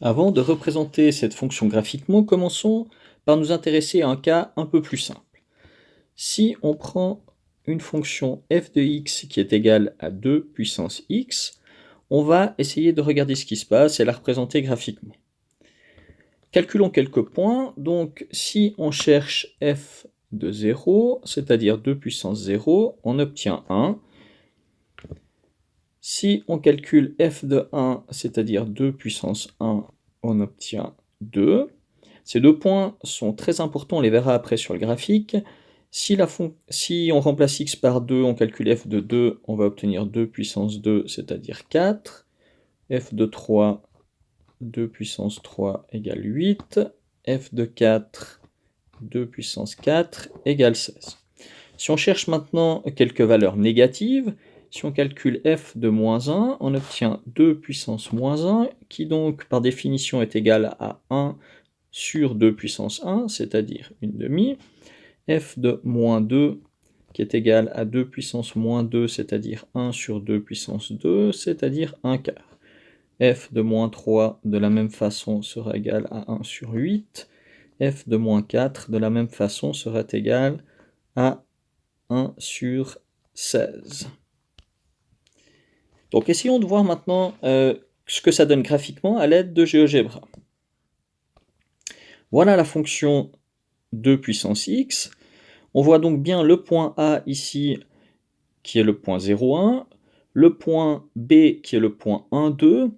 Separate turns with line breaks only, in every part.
Avant de représenter cette fonction graphiquement, commençons par nous intéresser à un cas un peu plus simple. Si on prend une fonction f de x qui est égale à 2 puissance x, on va essayer de regarder ce qui se passe et la représenter graphiquement. Calculons quelques points. Donc, si on cherche f de 0, c'est-à-dire 2 puissance 0, on obtient 1. Si on calcule f de 1, c'est-à-dire 2 puissance 1, on obtient 2. Ces deux points sont très importants, on les verra après sur le graphique. Si on remplace x par 2, on calcule f de 2, on va obtenir 2 puissance 2, c'est-à-dire 4. f de 3, 2 puissance 3 égale 8. f de 4, 2 puissance 4 égale 16. Si on cherche maintenant quelques valeurs négatives, si on calcule f de moins 1, on obtient 2 puissance moins 1, qui donc par définition est égal à 1 sur 2 puissance 1, c'est-à-dire une demi. f de moins 2, qui est égal à 2 puissance moins 2, c'est-à-dire 1 sur 2 puissance 2, c'est-à-dire 1 quart. f de moins 3, de la même façon, sera égal à 1 sur 8. f de moins 4, de la même façon, sera égal à 1 sur 16. Donc essayons de voir maintenant ce que ça donne graphiquement à l'aide de GeoGebra. Voilà la fonction 2 puissance x. On voit donc bien le point A ici, qui est le point 0,1, le point B qui est le point 1,2.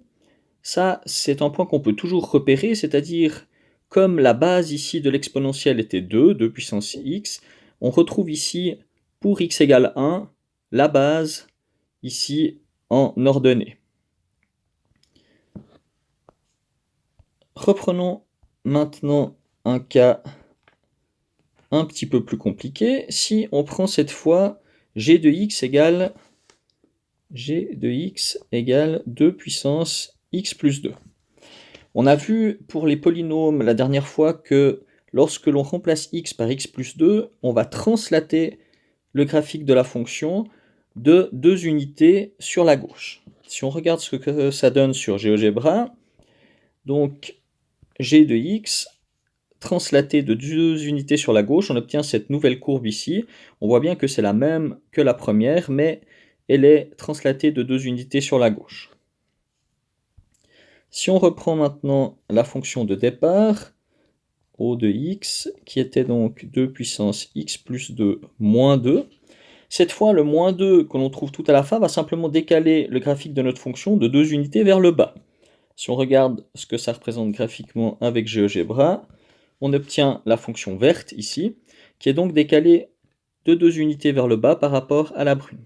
Ça, c'est un point qu'on peut toujours repérer, c'est-à-dire comme la base ici de l'exponentielle était 2, 2 puissance x, on retrouve ici, pour x égale 1, la base ici en ordonnée. Reprenons maintenant un cas un petit peu plus compliqué. Si on prend cette fois g de x égale 2 puissance x plus 2. On a vu pour les polynômes la dernière fois que lorsque l'on remplace x par x plus 2, on va translater le graphique de la fonction de 2 unités sur la gauche. Si on regarde ce que ça donne sur GeoGebra, donc g de x translaté de 2 unités sur la gauche, on obtient cette nouvelle courbe ici. On voit bien que c'est la même que la première, mais elle est translatée de 2 unités sur la gauche. Si on reprend maintenant la fonction de départ, O de x, qui était donc 2 puissance x plus 2 moins 2, cette fois, le moins 2 que l'on trouve tout à la fin va simplement décaler le graphique de notre fonction de 2 unités vers le bas. Si on regarde ce que ça représente graphiquement avec GeoGebra, on obtient la fonction verte ici, qui est donc décalée de 2 unités vers le bas par rapport à la brune.